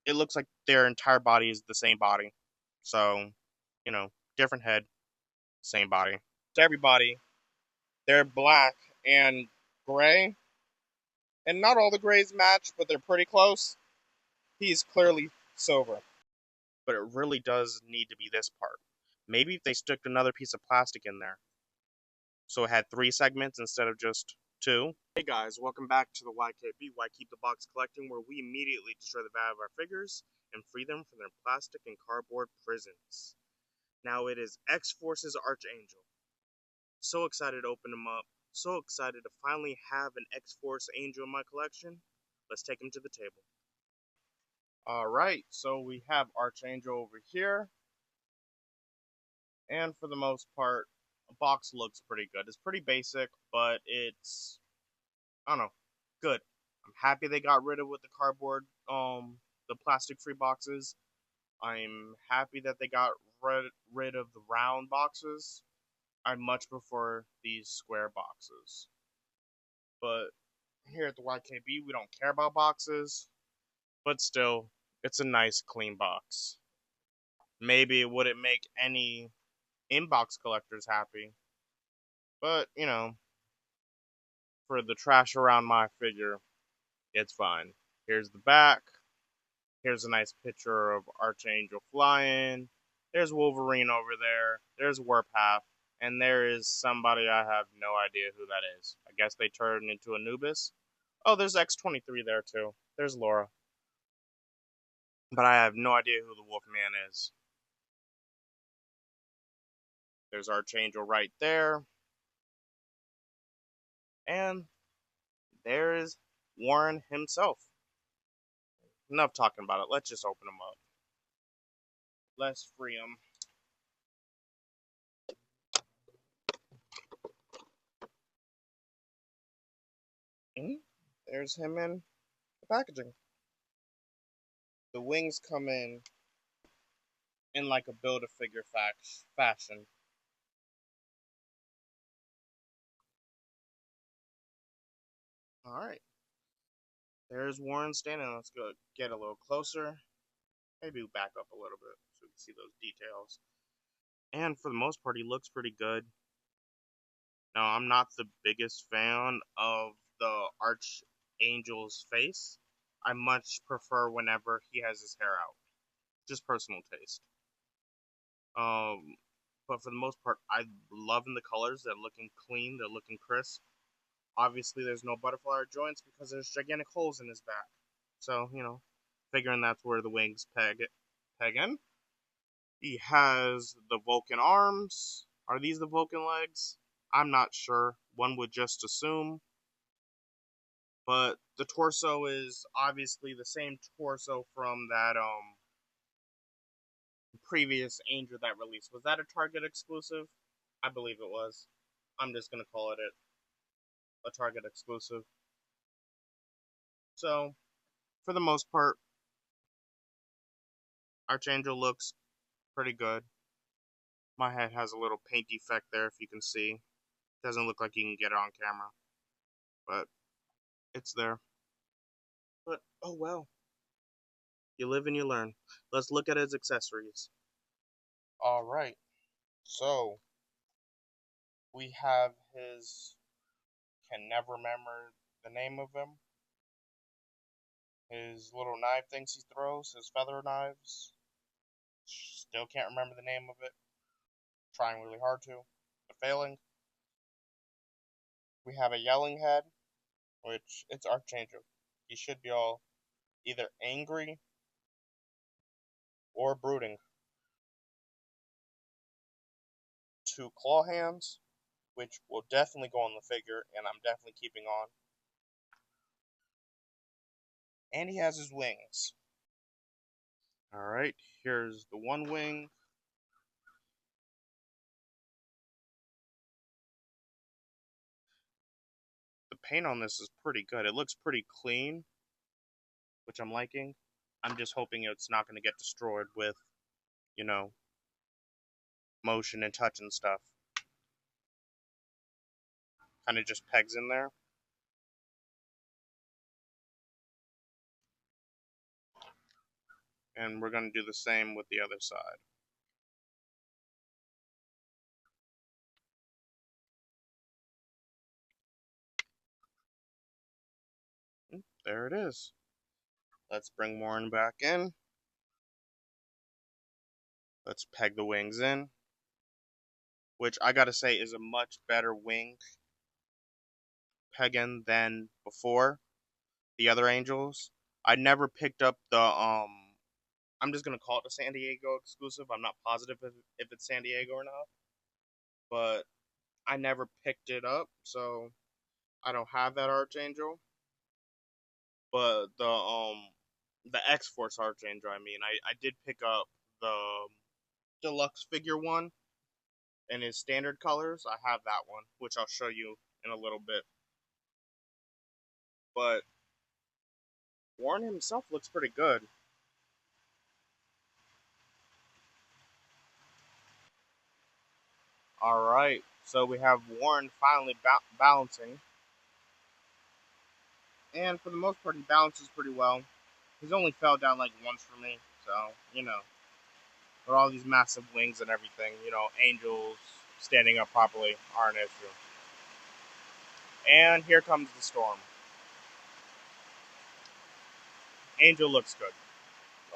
it looks like their entire body is the same body. So, different head, same body. To everybody, they're black and gray, and not all the grays match, but they're pretty close. He's clearly silver, but it really does need to be this part. Maybe if they stuck another piece of plastic in there, so it had 3 segments instead of just 2. Hey guys, welcome back to the YKB, Why Keep the Box Collecting, where we immediately destroy the value of our figures and free them from their plastic and cardboard prisons. Now it is X-Force's Archangel. So excited to open him up. So excited to finally have an X-Force Angel in my collection. Let's take him to the table. Alright, so we have Archangel over here. And for the most part, the box looks pretty good. It's pretty basic, but it's, I don't know, good. I'm happy they got rid of with the cardboard, the plastic-free boxes. I'm happy that they got rid of the round boxes. I much prefer these square boxes. But here at the YKB, we don't care about boxes. But still, it's a nice, clean box. Maybe it wouldn't make any inbox collectors happy. But, for the trash around my figure, it's fine. Here's the back. Here's a nice picture of Archangel flying. There's Wolverine over there. There's Warpath. And there is somebody I have no idea who that is. I guess they turned into Anubis. Oh, there's X-23 there too. There's Laura. But I have no idea who the Wolfman is. There's Archangel right there. And there is Warren himself. Enough talking about it. Let's just open him up. Let's free him. There's him in the packaging. The wings come in like a build-a-figure fashion. All right. There's Warren standing. Let's go get a little closer. Maybe back up a little bit so we can see those details. And for the most part, he looks pretty good. Now, I'm not the biggest fan of the Archangel's face. I much prefer whenever he has his hair out. Just personal taste. But for the most part, I'm loving the colors. They're looking clean. They're looking crisp. Obviously, there's no butterfly or joints because there's gigantic holes in his back. So, figuring that's where the wings peg in. He has the Vulcan arms. Are these the Vulcan legs? I'm not sure. One would just assume. But the torso is obviously the same torso from that previous Angel that released. Was that a Target exclusive? I believe it was. I'm just gonna call it a Target exclusive. So, for the most part, Archangel looks pretty good. My head has a little paint defect there, if you can see. Doesn't look like you can get it on camera, but it's there. But, oh well. You live and you learn. Let's look at his accessories. Alright, so we have his, can never remember the name of him. His little knife things he throws, his feather knives. Still can't remember the name of it. Trying really hard to, but failing. We have a yelling head, which it's Archangel. He should be all either angry or brooding. 2 claw hands, which will definitely go on the figure, and I'm definitely keeping on. And he has his wings. Alright, here's the one wing. The paint on this is pretty good. It looks pretty clean, which I'm liking. I'm just hoping it's not going to get destroyed with, motion and touch and stuff. Kind of just pegs in there. And we're going to do the same with the other side. There it is. Let's bring Warren back in. Let's peg the wings in, which I gotta say is a much better wing pegging than before the other Angels. I never picked up the I'm just gonna call it the San Diego exclusive. I'm not positive if it's San Diego or not, but I never picked it up, so I don't have that Archangel. But the X Force Archangel, I did pick up the deluxe figure one in his standard colors. I have that one, which I'll show you in a little bit. But Warren himself looks pretty good. All right, so we have Warren finally balancing, and for the most part, he balances pretty well. He's only fell down like once for me, so with all these massive wings and everything, angels standing up properly are an issue. And here comes the storm. Angel looks good.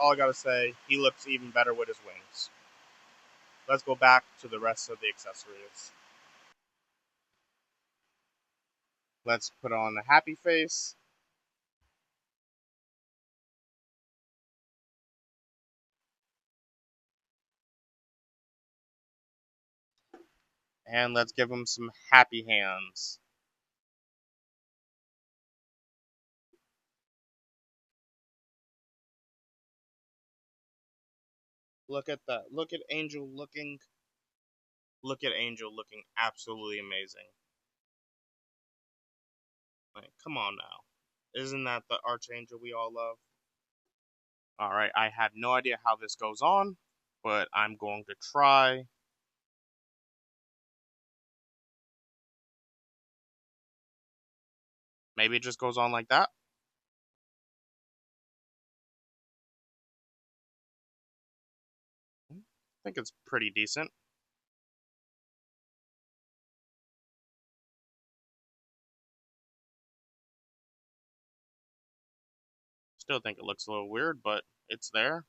All I gotta say, he looks even better with his wings. Let's go back to the rest of the accessories. Let's put on a happy face. And let's give him some happy hands. Look at that. Look at Angel looking absolutely amazing. Like, come on now. Isn't that the Archangel we all love? Alright, I have no idea how this goes on, but I'm going to try. Maybe it just goes on like that. I think it's pretty decent. Still think it looks a little weird, but it's there.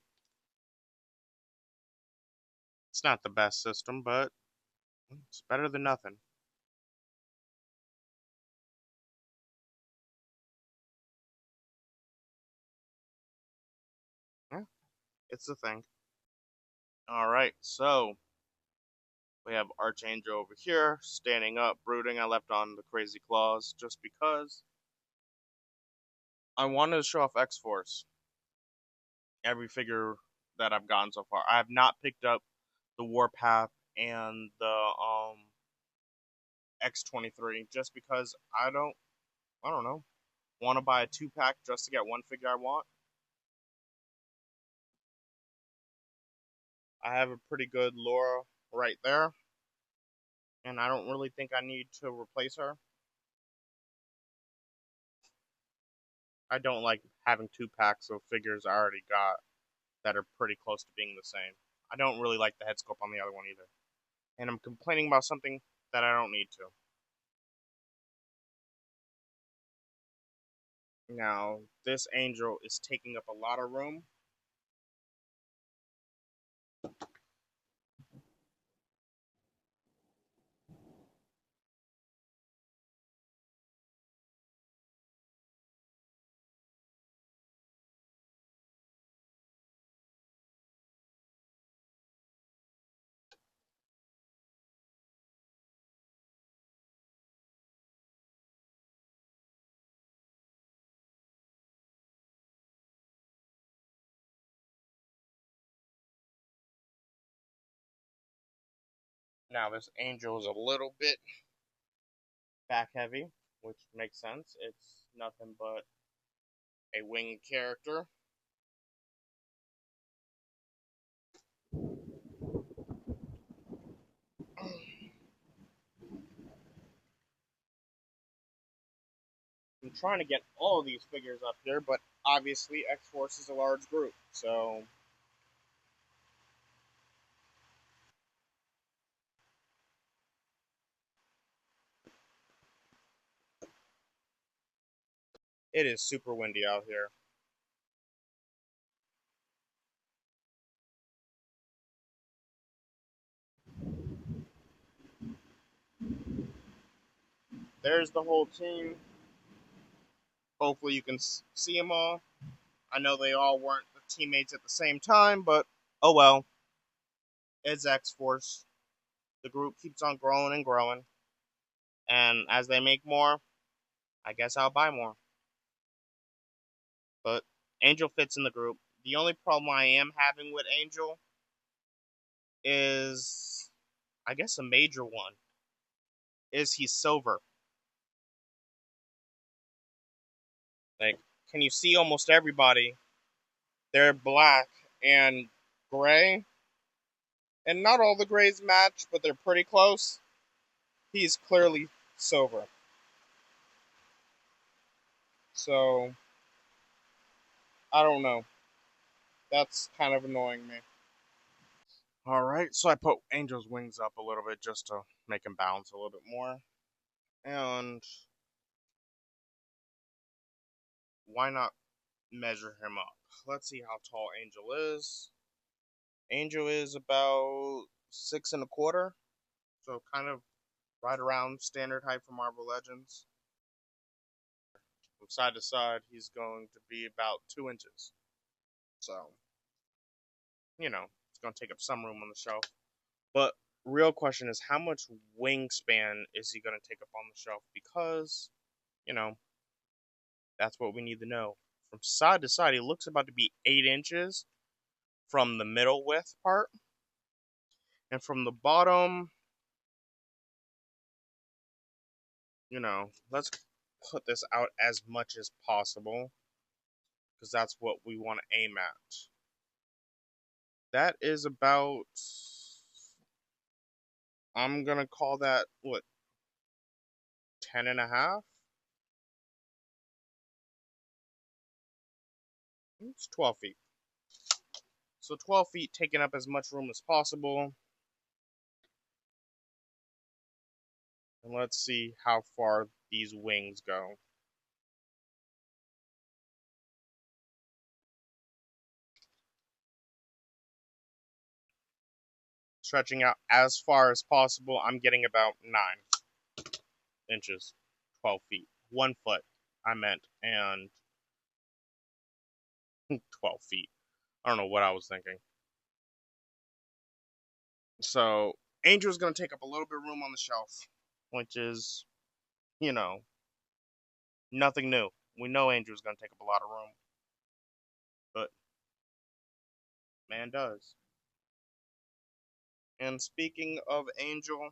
It's not the best system, but it's better than nothing. Yeah, it's the thing. Alright, so we have Archangel over here, standing up, brooding. I left on the crazy claws just because I wanted to show off X Force. Every figure that I've gotten so far. I have not picked up the Warpath and the X-23 just because I don't know, want to buy a 2-pack just to get one figure I want. I have a pretty good Laura right there, and I don't really think I need to replace her. I don't like having 2-packs of figures I already got that are pretty close to being the same. I don't really like the head sculpt on the other one either. And I'm complaining about something that I don't need to. Now, this angel is taking up a lot of room. Now, this angel is a little bit back heavy, which makes sense. It's nothing but a winged character. I'm trying to get all of these figures up here, but obviously X Force is a large group, so It is super windy out here. There's the whole team. Hopefully you can see them all. I know they all weren't the teammates at the same time, but oh well. It's X-Force. The group keeps on growing and growing. And as they make more, I guess I'll buy more. But Angel fits in the group. The only problem I am having with Angel is, I guess, a major one, is he's silver. Like, can you see almost everybody? They're black and gray. And not all the grays match, but they're pretty close. He's clearly silver. So, I don't know. That's kind of annoying me. Alright, so I put Angel's wings up a little bit just to make him bounce a little bit more. And why not measure him up? Let's see how tall Angel is. Angel is about 6 1/4, so kind of right around standard height for Marvel Legends. From side to side, he's going to be about 2 inches. So, it's going to take up some room on the shelf. But real question is, how much wingspan is he going to take up on the shelf? Because, you know, that's what we need to know. From side to side, he looks about to be 8 inches from the middle width part. And from the bottom, let's put this out as much as possible, because that's what we want to aim at. That is about, I'm going to call that, 10 1/2? It's 12 feet. So 12 feet, taking up as much room as possible. And let's see how far these wings go. Stretching out as far as possible, I'm getting about 9 inches, 12 feet. 1 foot, I meant, and 12 feet. I don't know what I was thinking. So, Angel's going to take up a little bit of room on the shelf, which is, you know, nothing new. We know Angel's going to take up a lot of room. But, man does. And speaking of Angel,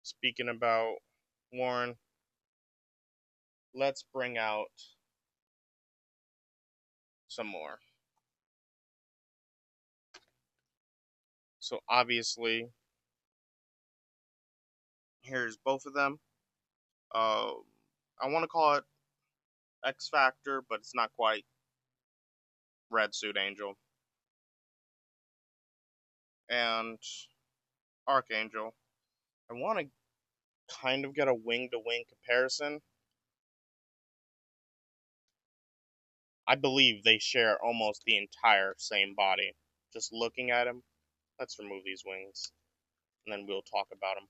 speaking about Warren, let's bring out some more. So obviously, here's both of them. I want to call it X Factor, but it's not quite. Red Suit Angel and Archangel. I want to kind of get a wing-to-wing comparison. I believe they share almost the entire same body. Just looking at him, let's remove these wings, and then we'll talk about them.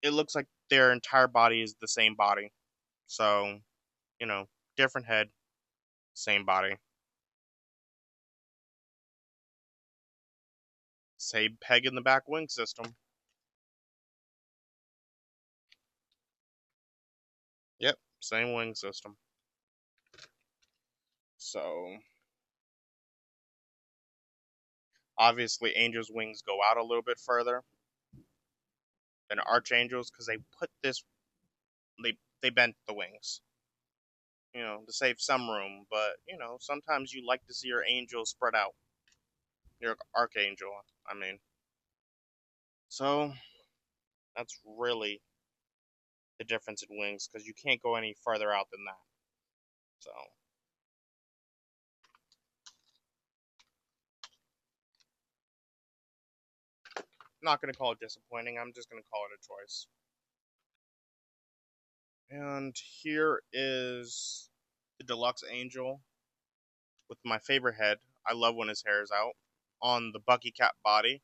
It looks like their entire body is the same body. So, different head, same body. Same peg in the back wing system. Yep, same wing system. So, obviously, Angel's wings go out a little bit further than Archangel's because they put this, they bent the wings, to save some room. But sometimes you like to see your angel spread out, your Archangel. I mean, so that's really the difference in wings because you can't go any further out than that. So. not going to call it disappointing. I'm just going to call it a choice. And here is the deluxe angel with my favorite head. I love when his hair is out. On the Bucky Cap body,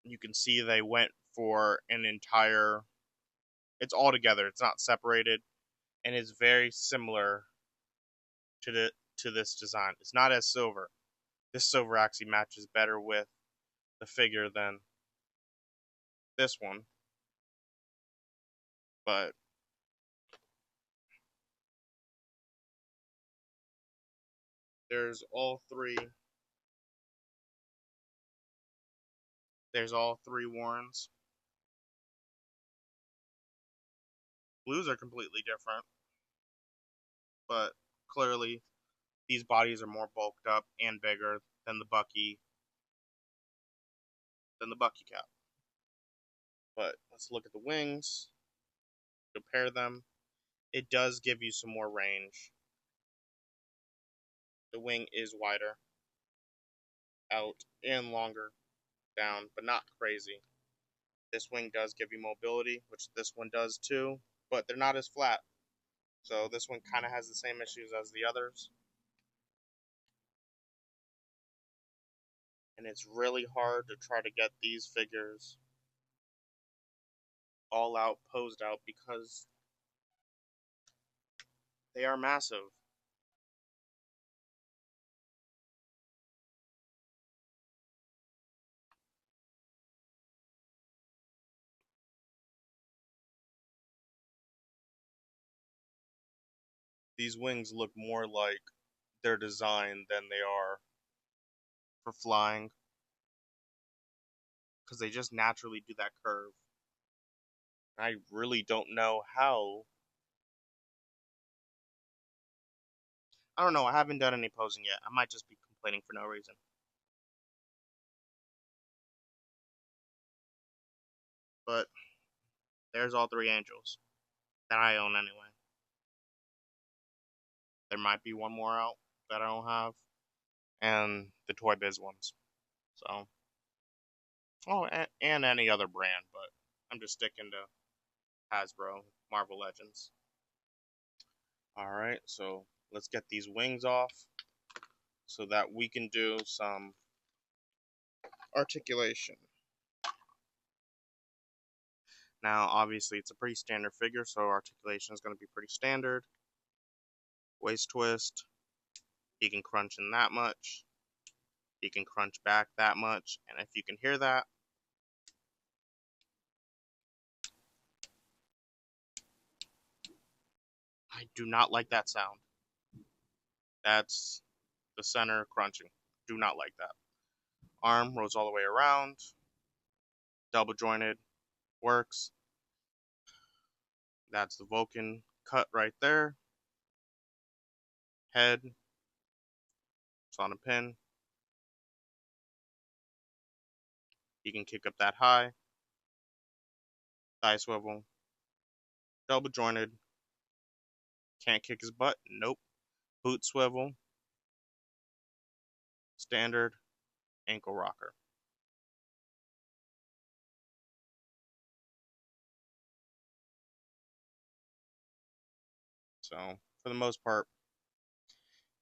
you can see they went for an entire. It's all together. It's not separated, and it's very similar to this design. It's not as silver. This silver actually matches better with the figure than this one. But there's all three. There's all three Warrens. Blues are completely different, but clearly these bodies are more bulked up and bigger than the Bucky Cap. But let's look at the wings, compare them. It does give you some more range. The wing is wider, out, and longer down, but not crazy. This wing does give you mobility, which this one does too, but they're not as flat. So this one kind of has the same issues as the others. And it's really hard to try to get these figures all out, posed out, because they are massive. These wings look more like they're designed than they are for flying, because they just naturally do that curve. I really don't know how. I don't know. I haven't done any posing yet. I might just be complaining for no reason. But there's all three angels that I own anyway. There might be one more out that I don't have, and the Toy Biz ones. So, oh, and any other brand, but I'm just sticking to Hasbro, Marvel Legends. Alright, so let's get these wings off so that we can do some articulation. Now, obviously, it's a pretty standard figure, so articulation is going to be pretty standard. Waist twist, he can crunch in that much, he can crunch back that much, and if you can hear that, I do not like that sound. That's the center crunching. Do not like that. Arm rolls all the way around, double jointed, works. That's the Vulcan cut right there. Head, it's on a pin. He can kick up that high. Thigh swivel. Double jointed. Can't kick his butt. Nope. Boot swivel. Standard. Ankle rocker. So, for the most part,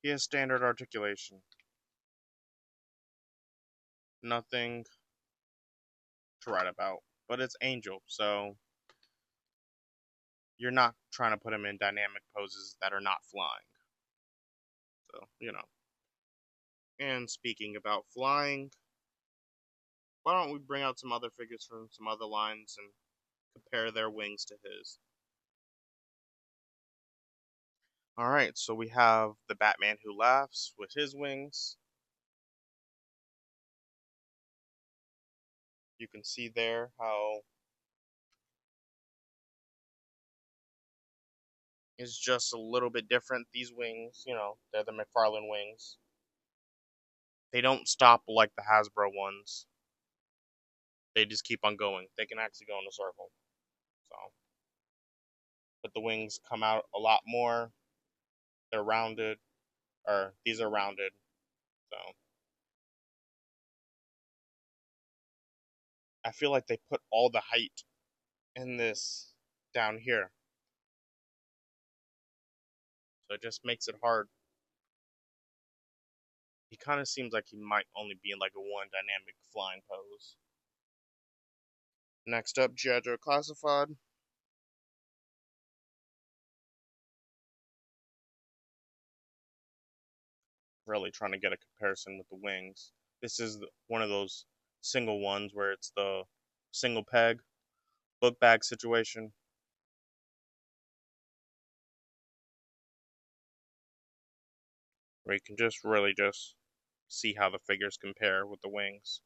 he has standard articulation. Nothing to write about. But it's Angel, so you're not trying to put him in dynamic poses that are not flying. So, And speaking about flying, why don't we bring out some other figures from some other lines and compare their wings to his? Alright, so we have the Batman Who Laughs with his wings. You can see there how it's just a little bit different. These wings, they're the McFarlane wings. They don't stop like the Hasbro ones. They just keep on going. They can actually go in a circle. So, but the wings come out a lot more. They're rounded, or these are rounded. So, I feel like they put all the height in this down here. So it just makes it hard. He kind of seems like he might only be in like a one dynamic flying pose. Next up, G.I. Joe Classified. Really trying to get a comparison with the wings. This is one of those single ones where it's the single peg book bag situation. Where you can just really just see how the figures compare with the wings.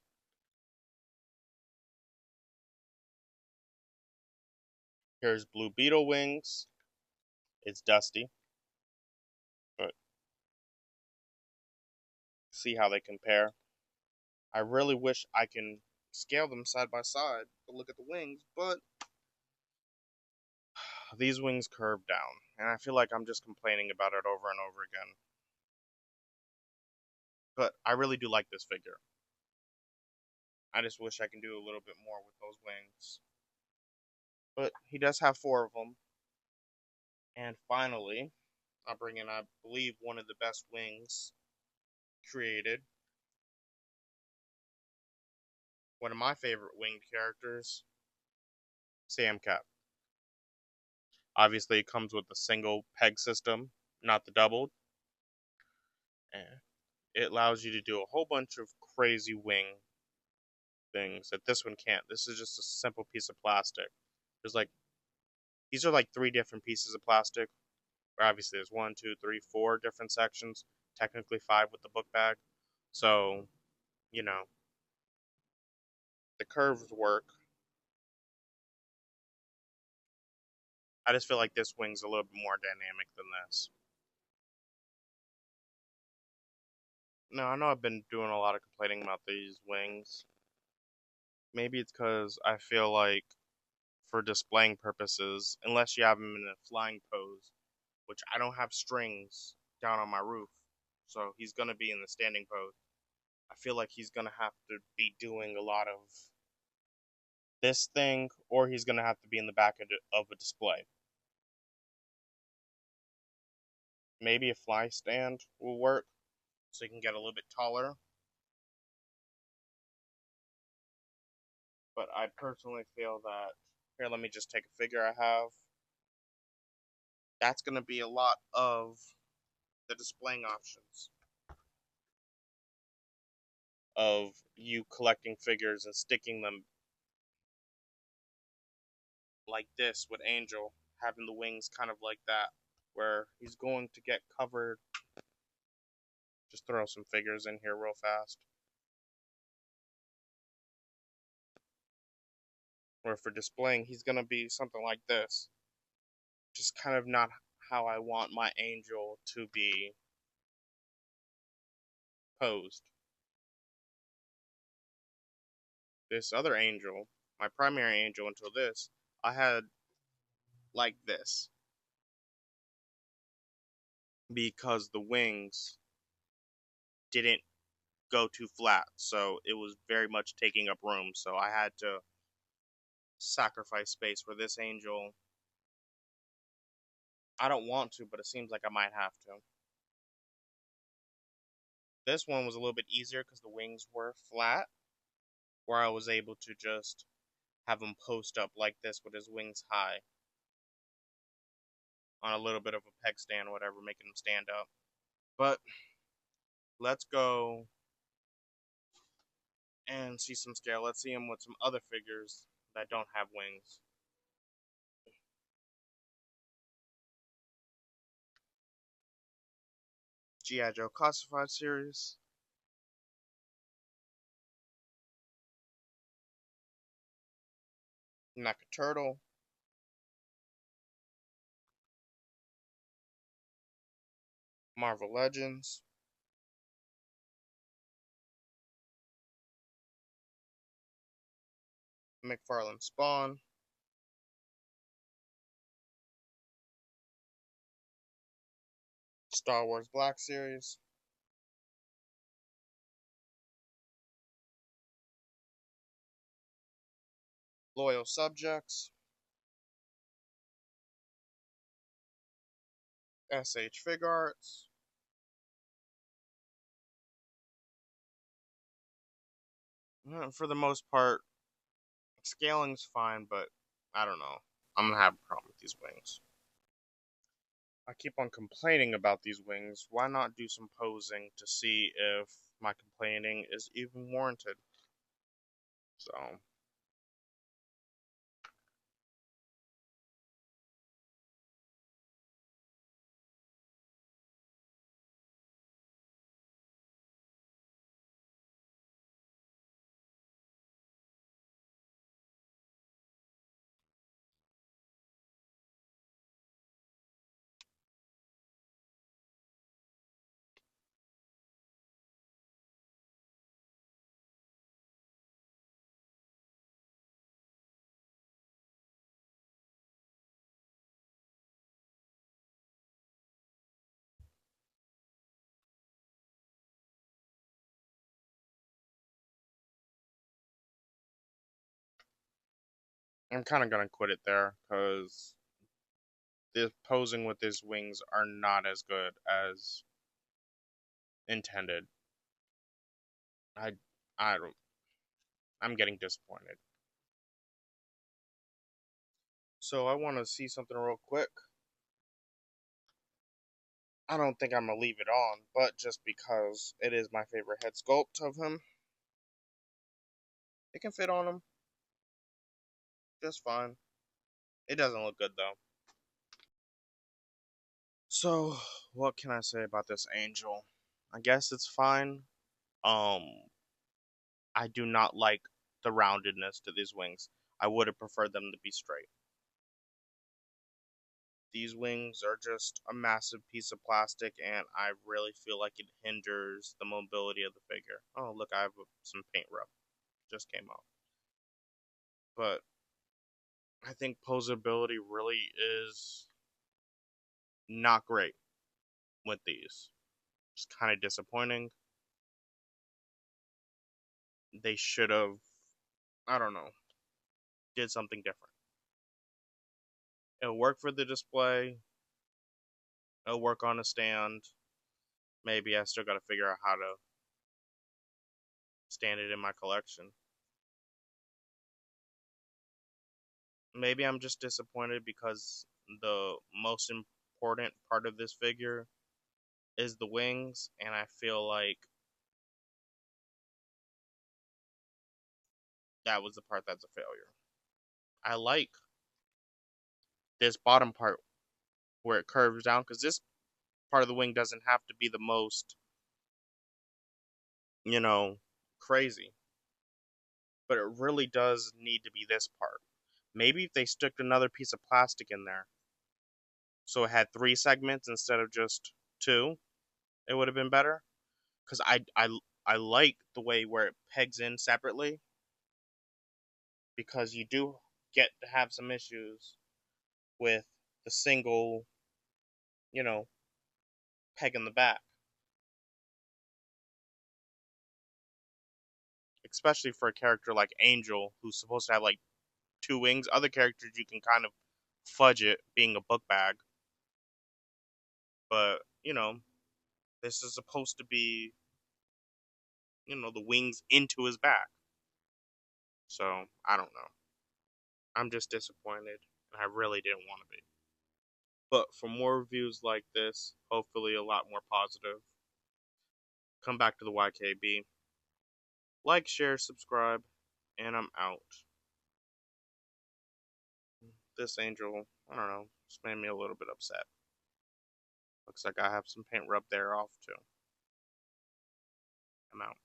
Here's Blue Beetle wings. It's dusty, but see how they compare. I really wish I can scale them side by side to look at the wings, but these wings curve down, and I feel like I'm just complaining about it over and over again. But I really do like this figure. I just wish I can do a little bit more with those wings. But he does have four of them. And finally, I'll bring in, I believe, one of the best wings created. One of my favorite winged characters, Sam Cap. Obviously, it comes with the single peg system, not the doubled. And it allows you to do a whole bunch of crazy wing things that this one can't. This is just a simple piece of plastic. There's like, these are like three different pieces of plastic. Where obviously there's one, two, three, four different sections. Technically five with the book bag. So, you know, the curves work. I just feel like this wing's a little bit more dynamic than this. No, I know I've been doing a lot of complaining about these wings. Maybe it's because I feel like for displaying purposes, unless you have him in a flying pose, which I don't have strings down on my roof, so he's going to be in the standing pose. I feel like he's going to have to be doing a lot of this thing, or he's going to have to be in the back of a display. Maybe a fly stand will work, so he can get a little bit taller. But I personally feel that, here, let me just take a figure I have. That's going to be a lot of the displaying options of you collecting figures and sticking them like this with Angel, having the wings kind of like that, where he's going to get covered. Just throw some figures in here real fast. Where for displaying, he's going to be something like this. Just kind of not how I want my Angel to be posed. This other Angel, my primary Angel until this, I had like this. Because the wings didn't go too flat, so it was very much taking up room. So I had to sacrifice space for this Angel. I don't want to, but it seems like I might have to. This one was a little bit easier because the wings were flat, where I was able to just have him post up like this with his wings high on a little bit of a peg stand, whatever, making him stand up. But let's go and see some scale. Let's see him with some other figures that don't have wings. G.I. Joe Classified series. Naka Turtle. Marvel Legends. McFarlane Spawn. Star Wars Black Series. Loyal Subjects, SH Fig Arts, for the most part, scaling's fine, but I don't know. I'm gonna have a problem with these wings. I keep on complaining about these wings. Why not do some posing to see if my complaining is even warranted? So, I'm kind of gonna quit it there because the posing with these wings are not as good as intended. I, I don't. I'm getting disappointed. So I want to see something real quick. I don't think I'm gonna leave it on, but just because it is my favorite head sculpt of him, it can fit on him just fine. It doesn't look good though. So, what can I say about this angel? I guess it's fine. I do not like the roundedness to these wings. I would have preferred them to be straight. These wings are just a massive piece of plastic, and I really feel like it hinders the mobility of the figure. Oh, look, I have some paint rub. Just came off. But I think posability really is not great with these. It's kind of disappointing. They should have, I don't know, did something different. It'll work for the display. It'll work on a stand. Maybe I still got to figure out how to stand it in my collection. Maybe I'm just disappointed because the most important part of this figure is the wings, and I feel like that was the part that's a failure. I like this bottom part where it curves down because this part of the wing doesn't have to be the most, you know, crazy, but it really does need to be this part. Maybe if they stuck another piece of plastic in there, so it had three segments instead of just two, it would have been better. Because I like the way where it pegs in separately, because you do get to have some issues with the single, you know, peg in the back, especially for a character like Angel, who's supposed to have like two wings. Other characters you can kind of fudge it being a book bag, but this is supposed to be the wings into his back. So I don't know. I'm just disappointed, and I really didn't want to be. But for more reviews like this, hopefully a lot more positive, come back to the YKB. Like, share, subscribe, and I'm out. This angel, I don't know, just made me a little bit upset. Looks like I have some paint rub there off too. I'm out.